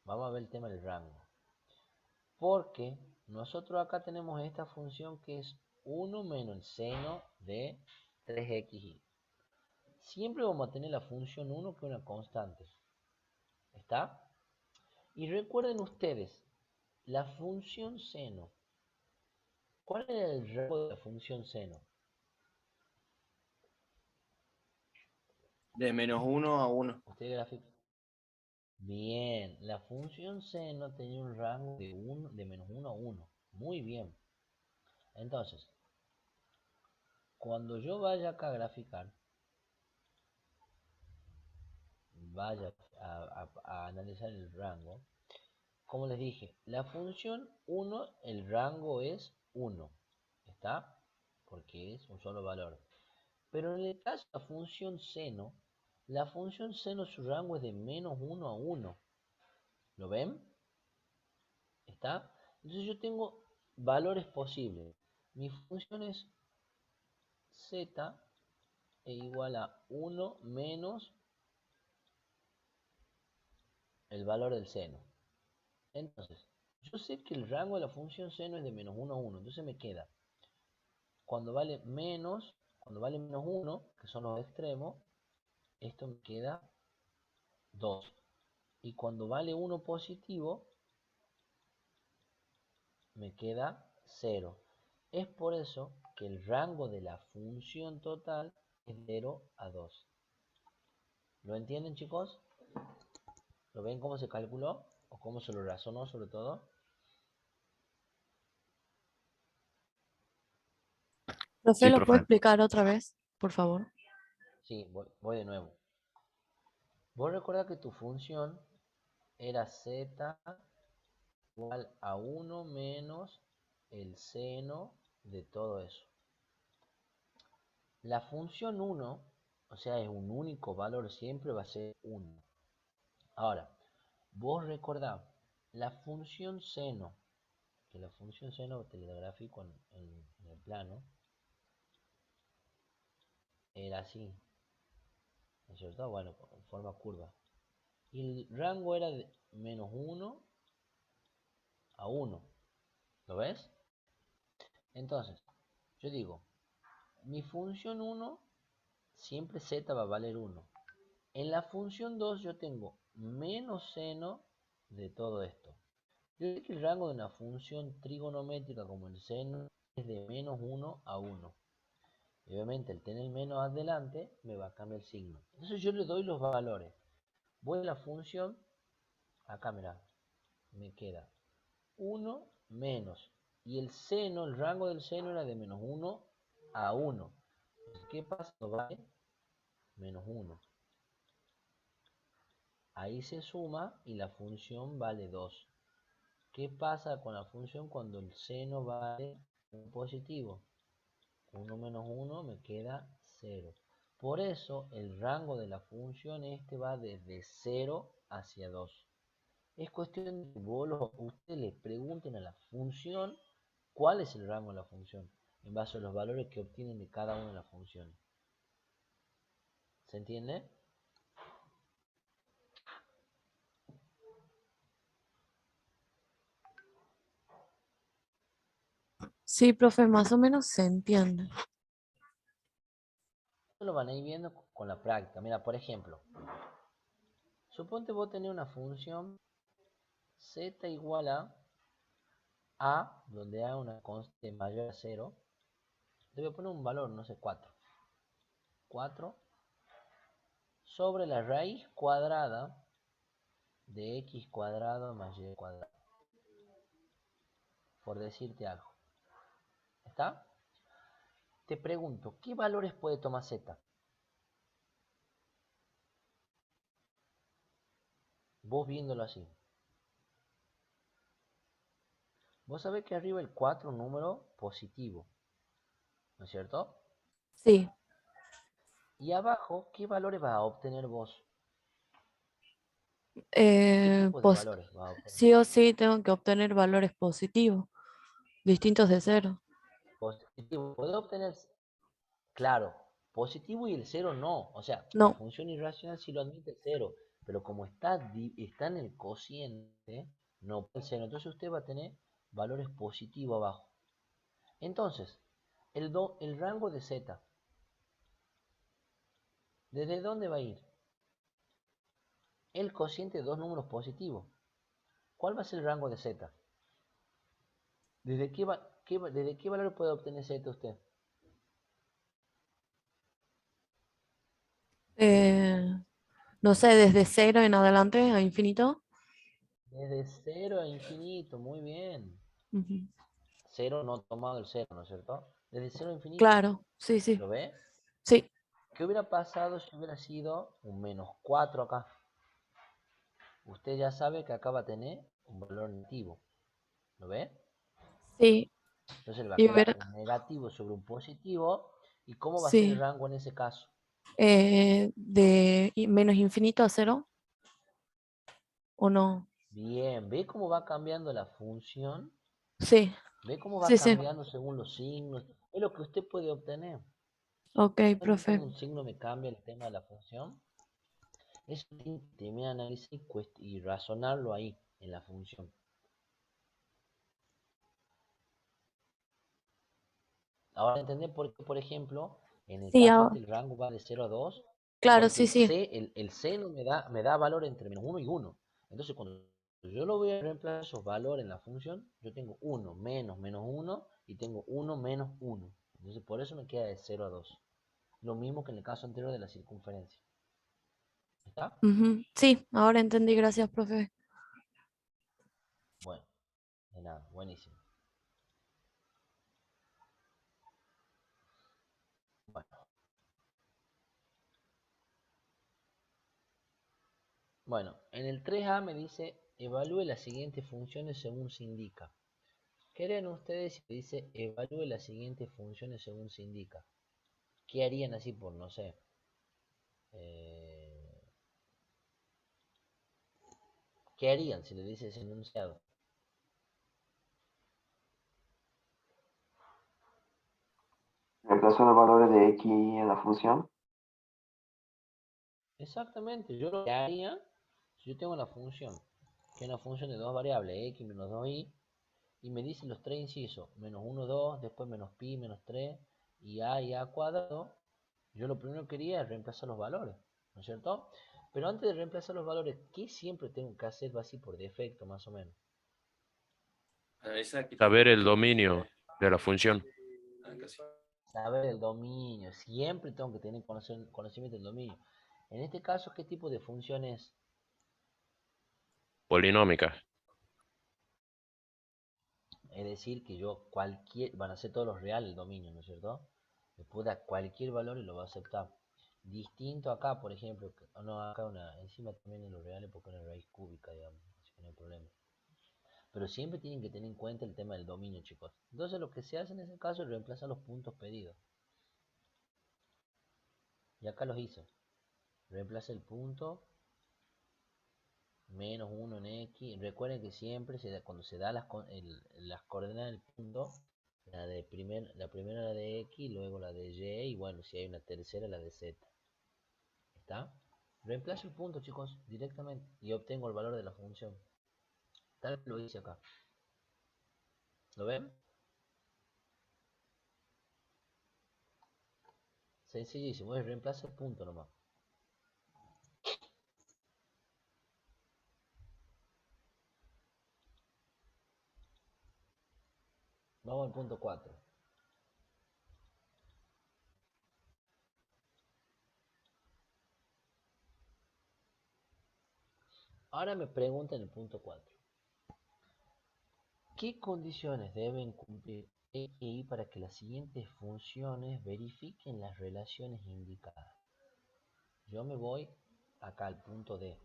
A: Vamos a ver el tema del rango. Porque nosotros acá tenemos esta función que es 1 menos el seno de 3xy. Siempre vamos a tener la función 1 que es una constante. ¿Está? Y recuerden ustedes, la función seno. ¿Cuál era el rango de la función seno?
F: De -1 a 1.
A: Usted gráfico. Bien, la función seno tenía un rango de -1 a 1. Muy bien. Entonces, cuando yo vaya acá a graficar, vaya a analizar el rango, como les dije, la función 1, el rango es 1. ¿Está? Porque es un solo valor. Pero en el caso de la función seno su rango es de -1 a 1. ¿Lo ven? ¿Está? Entonces yo tengo valores posibles. Mi función es z e igual a 1 menos el valor del seno. Entonces, Yo sé que el rango de la función seno es de menos 1 a 1, entonces me queda, cuando vale menos 1, que son los extremos, esto me queda 2. Y cuando vale 1 positivo, me queda 0. Es por eso que el rango de la función total es de 0 a 2. ¿Lo entienden, chicos? ¿Lo ven cómo se calculó? ¿O cómo se lo razonó sobre todo?
E: Profe,
H: Sí,
E: ¿lo puede
H: profe.
E: explicar otra vez, por favor?
A: Sí, voy de nuevo. Vos recuerda que tu función era z igual a 1 menos el seno de todo eso. La función 1, o sea, es un único valor, siempre va a ser 1. Ahora, vos recordá, la función seno, que la función seno te la grafico en el plano, era así, ¿no es cierto? Bueno, en forma curva. Y el rango era de menos 1 a 1. ¿Lo ves? Entonces, yo digo, mi función 1, siempre z va a valer 1. En la función 2 yo tengo menos seno de todo esto. Yo sé que el rango de una función trigonométrica como el seno es de menos 1 a 1. Y obviamente al tener menos adelante me va a cambiar el signo. Entonces yo le doy los valores. Voy a la función, acá mirá, me queda 1 menos. Y el seno, el rango del seno era de menos 1 a 1. Entonces, ¿qué pasa cuando vale menos 1? Ahí se suma y la función vale 2. ¿Qué pasa con la función cuando el seno vale un positivo? 1 menos 1 me queda 0. Por eso el rango de la función va desde 0 hacia 2. Es cuestión de que ustedes le pregunten a la función cuál es el rango de la función en base a los valores que obtienen de cada una de las funciones. ¿Se entiende?
E: Sí, profe, más o menos se entiende.
A: Esto lo van a ir viendo con la práctica. Mira, por ejemplo, suponte vos tenés una función z igual a, donde hay una constante mayor a 0. Le voy a poner un valor, no sé, 4. 4 sobre la raíz cuadrada de x cuadrado más y cuadrado. Por decirte algo. ¿Está? Te pregunto, ¿qué valores puede tomar z? Vos viéndolo así. Vos sabés que arriba el 4 es un número positivo, ¿no es cierto?
E: Sí,
A: Y abajo, ¿qué valores vas a obtener vos? ¿Qué tipo de
E: pues
A: valores vas a obtener?
E: sí o sí tengo que obtener valores positivos, distintos de 0.
A: Positivo. Podés obtener, claro, positivo y el 0 no. O sea, la
E: No,
A: función irracional sí lo admite el 0, pero como está en el cociente, no puede ser. Entonces usted va a tener valores positivos abajo. Entonces, el rango de z, ¿desde dónde va a ir? El cociente de dos números positivos. ¿Cuál va a ser el rango de z? ¿Desde qué valor puede obtener z usted?
E: no sé, desde 0 en adelante a infinito.
A: Desde 0 a infinito, muy bien.
E: Ujú.
A: 0 no tomado el 0, ¿no es cierto? Desde 0 a infinito.
E: Claro, sí, sí,
A: ¿Lo ve?
E: sí.
A: ¿Qué hubiera pasado si hubiera sido un menos 4 acá? Usted ya sabe que acá va a tener un valor negativo. ¿Lo ve?
E: Sí,
A: Entonces le va a
E: y
A: quedar
E: hubiera,
A: un negativo sobre un positivo. ¿Y cómo va a ser el
E: sí,
A: rango en ese caso?
E: de menos infinito a 0, ¿o no?
A: Bien, ¿ve cómo va cambiando la función?
E: Sí,
A: ¿Ve cómo va
E: sí, sí.
A: cambiando según los signos? Es lo que usted puede obtener.
E: Ok,
A: ¿Ven
E: profe.
A: cómo un signo me cambia el tema de la función? Eso tiene que terminar de analizar y razonarlo ahí, en la función. Ahora entendés por qué, por ejemplo, en el
E: Sí,
A: caso este el rango va de 0 a 2,
E: claro,
A: porque
E: sí, sí.
A: el seno me da valor entre menos 1 y 1. Entonces, cuando yo lo voy a reemplazar esos valores en la función, yo tengo 1 menos menos 1 y tengo 1 menos 1. Entonces, por eso me queda de 0 a 2. Lo mismo que en el caso anterior de la circunferencia. ¿Está?
E: Ujú. Sí, ahora entendí, gracias, profe.
A: Bueno, de nada, buenísimo. Bueno, bueno, en el 3A me dice, evalúe las siguientes funciones según se indica. ¿Qué harían ustedes si dice, evalúe las siguientes funciones según se indica? ¿Qué harían así por, no sé? eh, ¿Qué harían si le dice ese enunciado?
J: Reemplazo los valores de x y y en la función.
A: Exactamente, yo lo que haría, si yo tengo una función, que es una función de dos variables, x menos 2y, y me dice los tres incisos, menos 1, 2, después menos pi, menos 3, y a cuadrado, yo lo primero que haría es reemplazar los valores, ¿no es cierto? Pero antes de reemplazar los valores, ¿qué siempre tengo que hacer así por defecto, más o menos?
F: Analiza qué
B: Saber
F: tipo
B: el dominio de la función.
F: casi.
A: Saber el dominio, siempre tengo que tener conocimiento del dominio. En este caso, ¿qué tipo de función es?
B: Polinómica.
A: Es decir, que van a ser todos los reales el dominio, ¿no es cierto? Le puedo dar cualquier valor y lo va a aceptar. Distinto acá, por ejemplo, no, acá encima también en los reales porque es una raíz cúbica, digamos, así que no hay problema. Pero siempre tienen que tener en cuenta el tema del dominio, chicos. Entonces lo que se hace en ese caso es reemplazar los puntos pedidos. Y acá los hice. Reemplaza el punto menos 1 en x. Recuerden que siempre cuando se da las coordenadas del punto, la primera la de x, luego la de y, y bueno, si hay una tercera la de z. ¿Está? Reemplazo el punto, chicos, directamente y obtengo el valor de la función. Tal vez lo hice acá. ¿Lo ven? Sencillísimo, es reemplazo el punto nomás. Vamos al punto 4. Ahora me preguntan el punto 4. ¿Qué condiciones deben cumplir e e y para que las siguientes funciones verifiquen las relaciones indicadas? Yo me voy acá al punto D.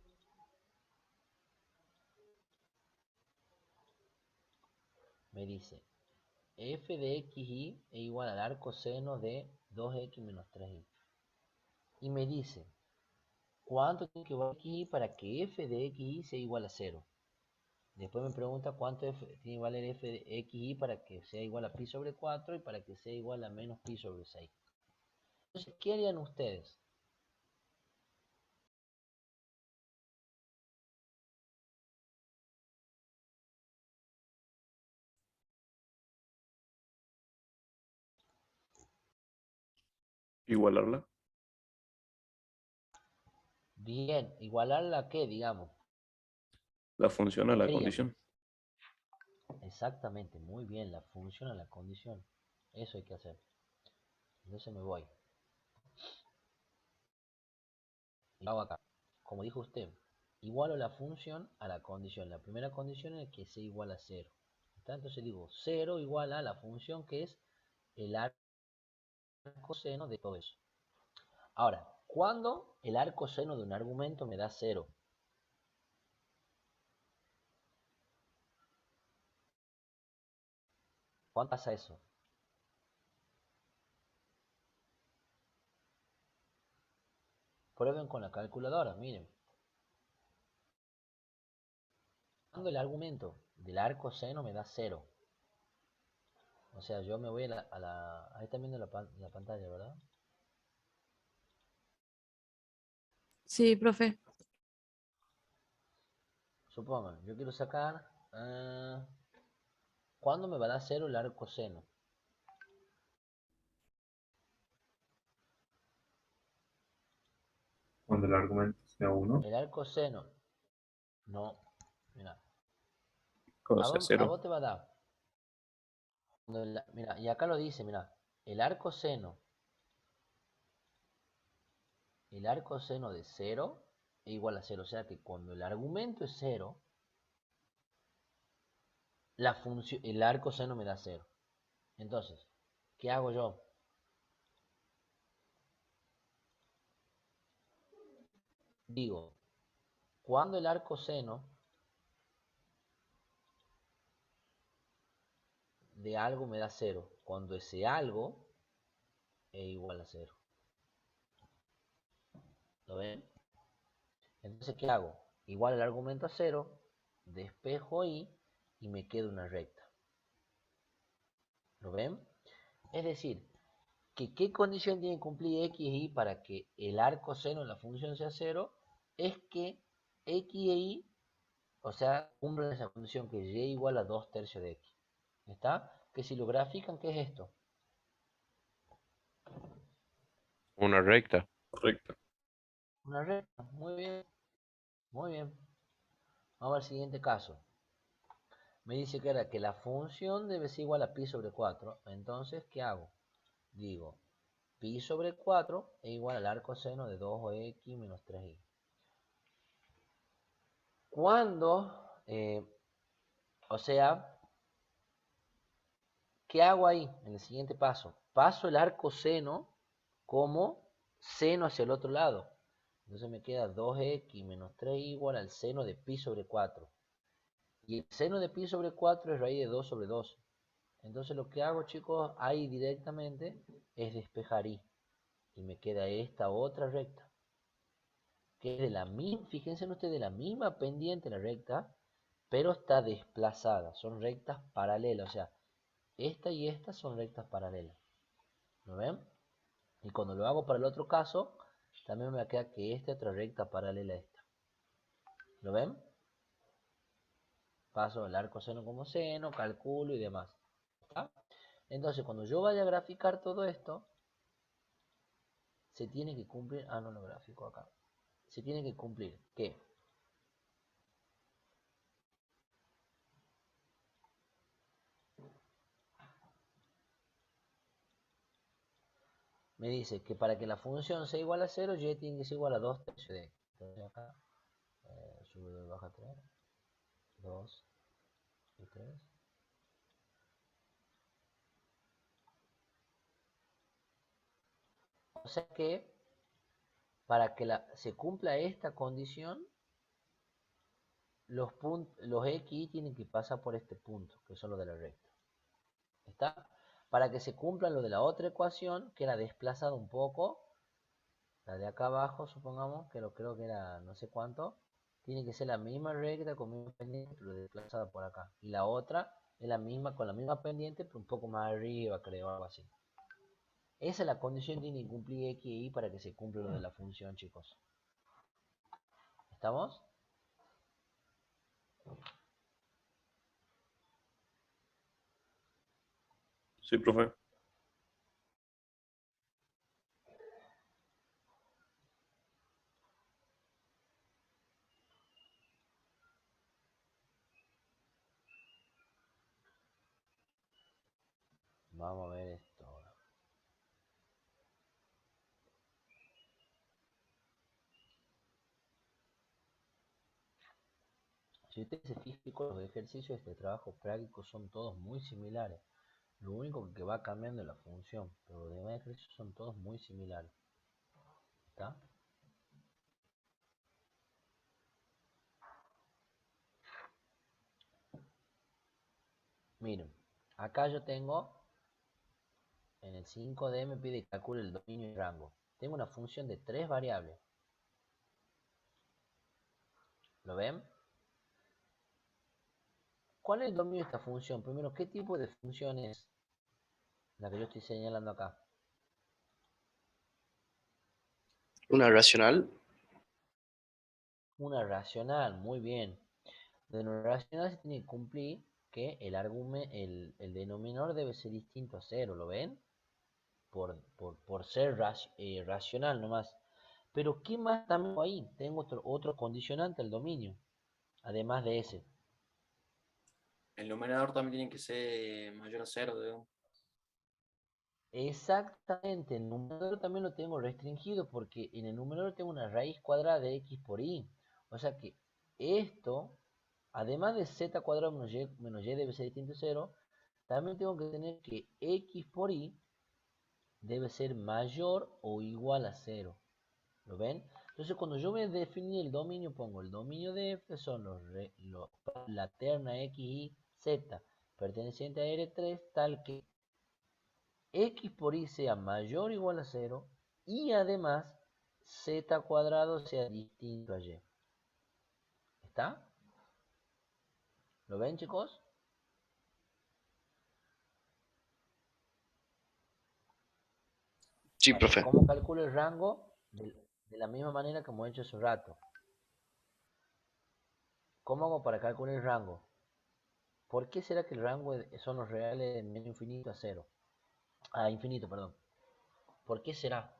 A: Me dice f de xy es igual al arco seno de 2x menos 3y. Y me dice cuánto tiene que valer xy para que f de xy sea igual a 0. Después me pregunta cuánto tiene que valer f de xy para que sea igual a pi sobre 4 y para que sea igual a menos pi sobre 6. Entonces, ¿qué harían ustedes?
F: Igualarla.
A: Bien, igualarla a qué, digamos.
F: La función a
A: ¿Qué
F: la
A: harían?
F: condición.
A: Exactamente, muy bien, la función a la condición. Eso hay que hacer. Entonces me voy. Y hago acá. Como dijo usted, igualo la función a la condición. La primera condición es que sea igual a 0. ¿Está? Entonces digo 0 igual a la función que es el arco seno de todo eso. Ahora, ¿cuándo el arco seno de un argumento me da 0? ¿Cuándo pasa eso? Prueben con la calculadora, miren. Cuando el argumento del arco seno me da 0. O sea, yo me voy ahí están viendo la pantalla, ¿verdad?
E: Sí, profe.
A: Supongan, yo quiero sacar... ¿cuándo me va a dar 0 el arco seno?
I: cuando el argumento sea 1.
A: El arco seno. No. Mira.
B: Cuando
A: A
B: sea
A: vos, a
B: 0.
A: vos te va a dar. Mira, y acá lo dice, mira. El arco seno de 0 es igual a 0. O sea que cuando el argumento es 0, el arco seno me da 0. Entonces, ¿qué hago yo? Digo, cuando el arco seno de algo me da 0, cuando ese algo es igual a 0. ¿Lo ven? Entonces, ¿qué hago? Igual el argumento a 0, despejo y me queda una recta. ¿Lo ven? Es decir, que ¿qué condición tiene que cumplir x e y para que el arco seno en la función sea 0? Es que x e y, o sea, cumplen esa condición que y igual a 2/3 de x. ¿Está? Que si lo grafican, ¿qué es esto?
B: Una recta.
F: Correcto.
A: Una recta. Muy bien. Muy bien. Vamos al siguiente caso. Me dice que era que la función debe ser igual a pi sobre 4. Entonces, ¿qué hago? Digo, pi sobre 4 es igual al arco seno de 2x menos 3y. Cuando, o sea, ¿qué hago ahí en el siguiente paso? Paso el arco seno como seno hacia el otro lado. Entonces me queda 2x menos 3y igual al seno de pi sobre 4. Y el seno de pi sobre 4 es raíz de 2 sobre 2. Entonces lo que hago, chicos, ahí directamente es despejar y me queda esta otra recta. Que es de la misma, fíjense ustedes, de la misma pendiente la recta, pero está desplazada. Son rectas paralelas, o sea, esta y esta son rectas paralelas. ¿Lo ven? Y cuando lo hago para el otro caso, también me queda que esta otra recta paralela a esta. ¿Lo ven? Paso el arco seno como seno, calculo y demás. ¿Está? Entonces, cuando yo vaya a graficar todo esto, se tiene que cumplir... Ah, no lo grafico acá. Se tiene que cumplir que me dice que para que la función sea igual a 0, y tiene que ser igual a 2/3 de x. Entonces acá, sube 2 baja 3, 2 y 3. O sea que para que se cumpla esta condición, los x tienen que pasar por este punto, que son los de la recta. ¿Está? Para que se cumpla lo de la otra ecuación, que era desplazada un poco, la de acá abajo, supongamos, que creo que era no sé cuánto, tiene que ser la misma recta con misma pendiente, pero desplazada por acá. Y la otra es la misma, con la misma pendiente, pero un poco más arriba, creo, algo así. Esa es la condición que tiene que cumplir x y y para que se cumpla lo de la función, chicos. ¿Estamos?
F: Sí, profe.
A: Vamos a ver esto ahora. Si ustedes se fijan, los ejercicios de este trabajo práctico son todos muy similares. Lo único que va cambiando es la función, pero los demás ejercicios son todos muy similares. ¿Está? Miren, acá yo tengo, en el 5D me pide que calcule el dominio y rango. Tengo una función de 3 variables. ¿Lo ven? ¿Cuál es el dominio de esta función? Primero, ¿qué tipo de función es la que yo estoy señalando acá?
G: Una racional.
A: Una racional, muy bien. De una racional se tiene que cumplir que el denominador debe ser distinto a 0, ¿lo ven? Por ser racional nomás. Pero ¿qué más también ahí? Tengo otro condicionante al dominio, además de ese.
F: El numerador también tiene que ser mayor a 0, digamos.
A: Exactamente, el numerador también lo tengo restringido porque en el numerador tengo una raíz cuadrada de x por y. O sea que esto, además de z cuadrado menos y debe ser distinto a 0, también tengo que tener que x por y debe ser mayor o igual a 0. ¿Lo ven? Entonces cuando yo voy a definir el dominio, pongo el dominio de f son la terna x, y, z perteneciente a R3 tal que x por y sea mayor o igual a 0 y además z cuadrado sea distinto a y. ¿Está? ¿Lo ven, chicos?
G: Sí,
A: Vale,
G: profe.
A: ¿cómo calculo el rango? De la misma manera que hemos hecho hace un rato. ¿Cómo hago para calcular el rango? ¿Por qué será que el rango son los reales de menos infinito a 0? A infinito, perdón. ¿Por qué será?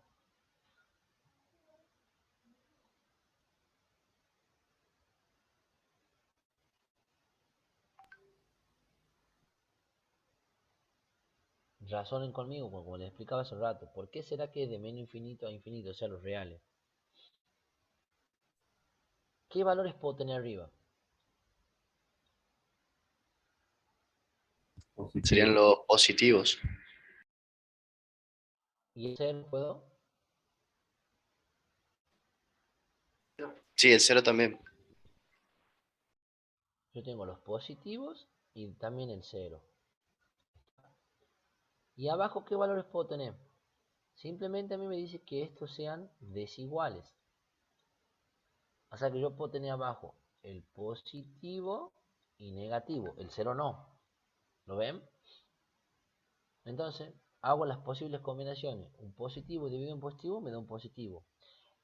A: Razonen conmigo, como les explicaba hace un rato. ¿Por qué será que es de menos infinito a infinito, o sea, los reales? ¿Qué valores puedo tener arriba?
G: Serían
I: Positivo.
G: los positivos.
A: ¿Y el 0 puedo?
G: Sí, el 0 también.
A: Yo tengo los positivos y también el 0. ¿Y abajo qué valores puedo tener? Simplemente a mí me dice que estos sean desiguales. O sea que yo puedo tener abajo el positivo y negativo. El 0 no. ¿Lo ven? Entonces, hago las posibles combinaciones. Un positivo dividido en positivo me da un positivo.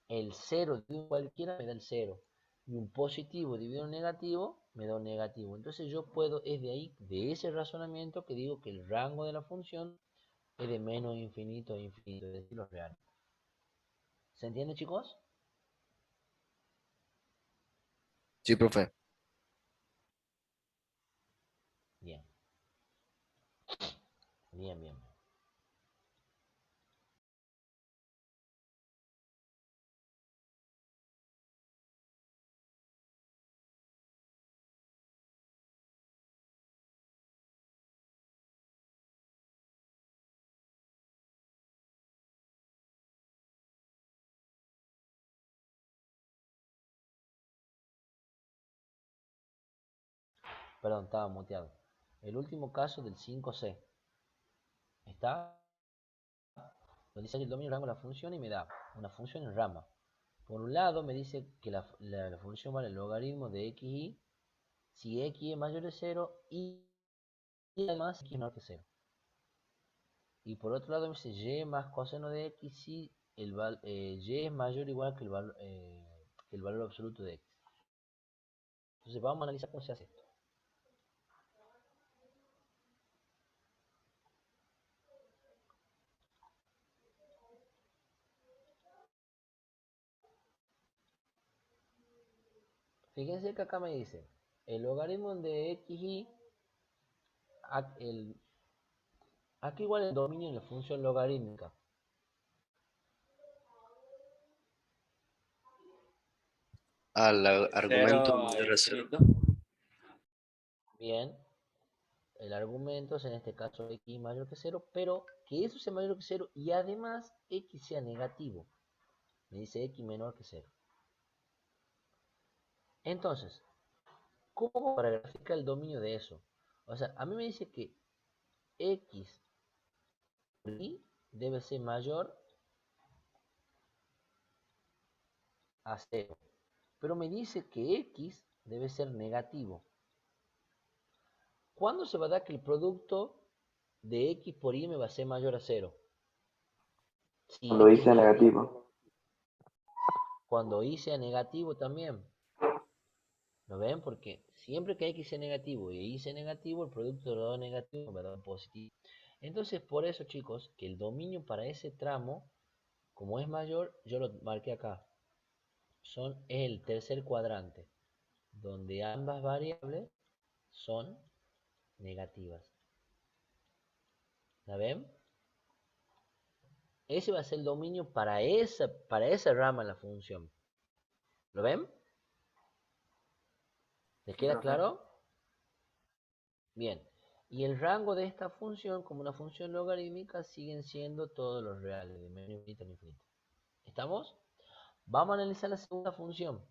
A: El 0 dividido en cualquiera me da el 0. Y un positivo dividido en negativo me da un negativo. Entonces yo puedo, es de ahí, de ese razonamiento que digo que el rango de la función es de menos infinito a infinito, es decir, los reales. ¿Se entiende, chicos?
H: Sí, profe.
A: Bien. Bien, bien. Perdón, estaba muteado. El último caso del 5C. ¿Está? Donde dice que el dominio rango de la función y me da una función en rama. Por un lado me dice que la función vale el logaritmo de xy si x es mayor de 0 y además x es menor que 0. Y por otro lado me dice y más coseno de x si y es mayor o igual que el valor absoluto de x. Entonces vamos a analizar cómo se hace esto. Fíjense que acá me dice el logaritmo de xy, aquí igual el dominio de la función logarítmica.
G: Al argumento
F: 0 a
G: mayor a 0.
F: infinito.
A: Bien, el argumento es en este caso x mayor que 0, pero que eso sea mayor que 0 y además x sea negativo. Me dice x menor que 0. Entonces, ¿cómo hago para graficar el dominio de eso? O sea, a mí me dice que x por y debe ser mayor a 0. Pero me dice que x debe ser negativo. ¿Cuándo se va a dar que el producto de x por y me va a ser mayor a 0? Si
J: Cuando
A: x es
J: dice
A: negativo.
J: negativo.
A: Cuando y sea negativo también. ¿Lo ven? Porque siempre que x sea negativo y y sea negativo, el producto de los dos negativos me da positivo. Entonces, por eso, chicos, que el dominio para ese tramo Como es mayor, yo lo marqué acá. Es el tercer cuadrante, donde ambas variables son negativas. ¿La ven? Ese va a ser el dominio para esa rama de la función. ¿Lo ven? ¿Les
C: Sí,
A: queda
C: profe.
A: claro? Bien. Y el rango de esta función, como una función logarítmica, siguen siendo todos los reales, de menos infinito a infinito. ¿Estamos? Vamos a analizar la segunda función.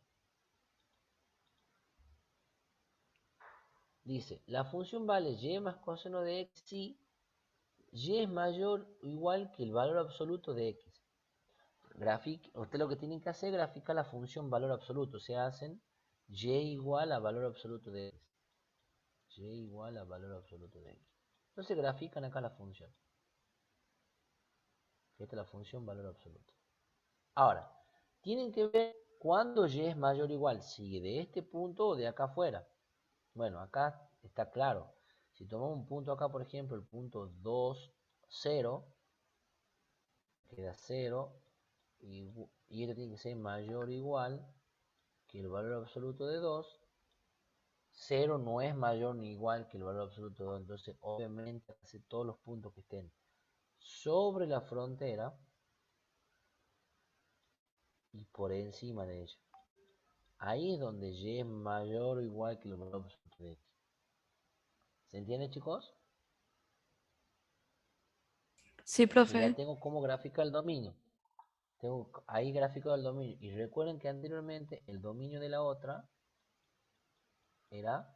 A: Dice, la función vale y más coseno de x si y es mayor o igual que el valor absoluto de x. Usted lo que tiene que hacer es graficar la función valor absoluto. Se hacen y igual a valor absoluto de x. Y igual a valor absoluto de x. Entonces grafican acá la función. Esta es la función valor absoluto. Ahora, tienen que ver cuándo y es mayor o igual. Si de este punto o de acá afuera. Bueno, acá está claro. Si tomamos un punto acá, por ejemplo, el punto 2, 0, queda 0, y esto tiene que ser mayor o igual que el valor absoluto de 2. 0 no es mayor ni igual que el valor absoluto de 2, entonces obviamente hace todos los puntos que estén sobre la frontera y por encima de ella. Ahí es donde y es mayor o igual que el valor absoluto de x. ¿Se entiende, chicos?
E: Sí,
A: Ya
E: profe.
A: tengo cómo graficar el dominio. Tengo ahí graficado el dominio. Y recuerden que anteriormente el dominio de la otra era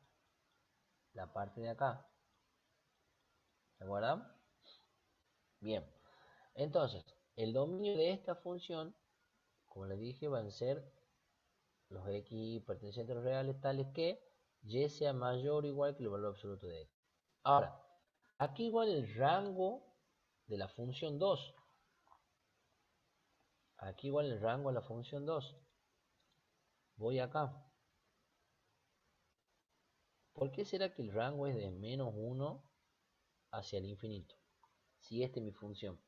A: la parte de acá. ¿Se acuerdan? Bien. Entonces, el dominio de esta función, como les dije, van a ser los x pertenecientes a los reales tales que y sea mayor o igual que el valor absoluto de x. Ahora, aquí igual el rango de la función 2. Aquí igual el rango de la función 2. Voy acá. ¿Por qué será que el rango es de menos 1 hacia el infinito? Si esta es mi función.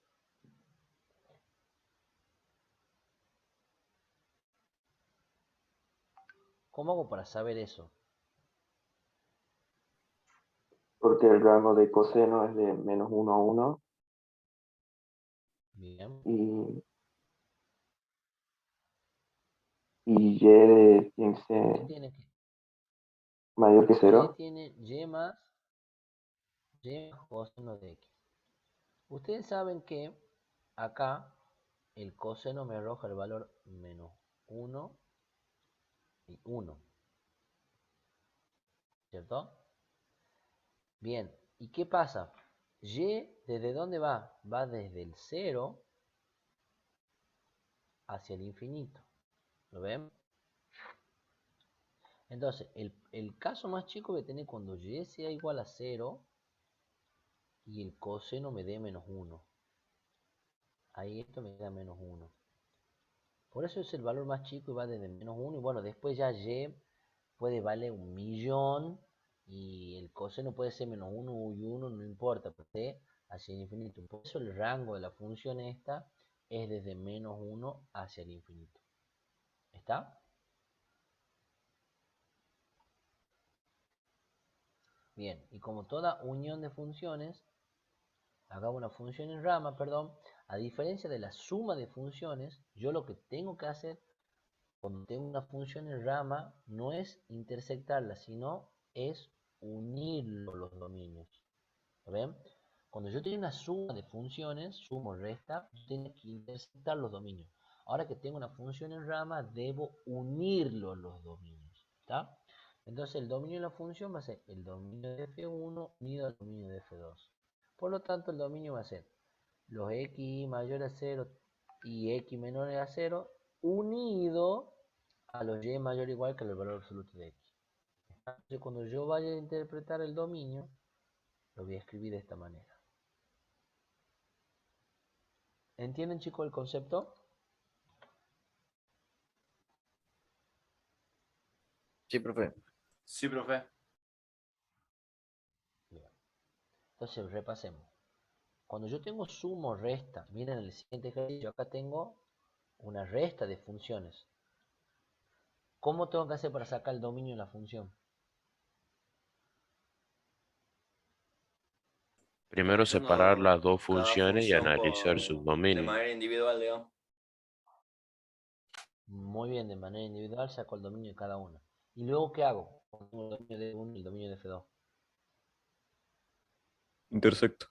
A: ¿Cómo hago para saber eso?
J: Porque el rango de coseno es de menos 1 a 1
A: Bien.
J: y tiene que
A: ¿Qué
J: ser
A: tiene que?
J: mayor que
A: Y
J: 0.
A: tiene y más coseno de x. Ustedes saben que acá el coseno me arroja el valor menos 1 y 1. ¿Cierto? Bien. ¿Y qué pasa? Y, ¿desde dónde va? Va desde el 0 hacia el infinito. ¿Lo ven? Entonces, el caso más chico voy a tener cuando y sea igual a 0 y el coseno me dé menos 1. Ahí esto me da menos 1. Por eso es el valor más chico y va desde menos 1. Y bueno, después ya y puede valer 1.000.000 y el coseno puede ser menos 1 y 1, no importa, porque hacia el infinito. Por eso el rango de la función esta es desde menos 1 hacia el infinito. ¿Está? Bien, y como toda unión de funciones, hagamos una función en rama, perdón, a diferencia de la suma de funciones, yo lo que tengo que hacer cuando tengo una función en rama no es intersectarla, sino es unir los dominios. ¿Lo ven? Cuando yo tengo una suma de funciones, sumo, resta, tengo que intersectar los dominios. Ahora que tengo una función en rama, debo unirlos los dominios. ¿Está? Entonces el dominio de la función va a ser el dominio de f1 unido al dominio de f2. Por lo tanto, el dominio va a ser los x mayores a 0 y x menores a 0 unido a los y mayor o igual que el valor absoluto de x. Entonces, cuando yo vaya a interpretar el dominio, lo voy a escribir de esta manera. ¿Entienden, chicos, el concepto?
H: Sí, profe.
F: Sí, profe.
A: Bien. Entonces, repasemos. Cuando yo tengo suma o resta, miren el siguiente ejercicio, acá tengo una resta de funciones. ¿Cómo tengo que hacer para sacar el dominio de la función?
B: Primero separar las dos
F: Cada
B: funciones y
F: función
B: analizar sus
F: de
B: dominios.
F: manera individual, digamos.
A: Muy bien, de manera individual saco el dominio de cada una. ¿Y luego qué hago? Pongo el dominio de F1 y el dominio de F2.
K: Intersecto.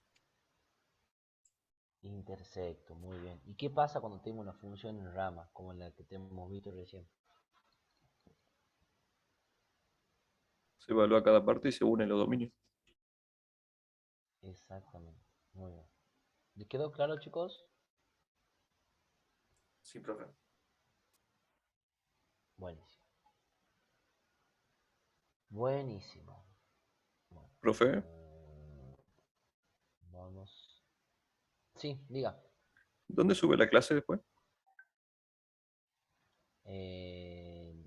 A: Intersecto, muy bien. ¿Y qué pasa cuando tengo una función en rama, como la que hemos visto recién?
K: Se evalúa cada parte y se unen los dominios.
A: Exactamente, muy bien. ¿Les quedó claro, chicos?
F: Sí, profe.
A: Buenísimo. Buenísimo. Bueno,
K: Profe,
A: vamos. Sí, diga.
K: ¿dónde sube la clase después?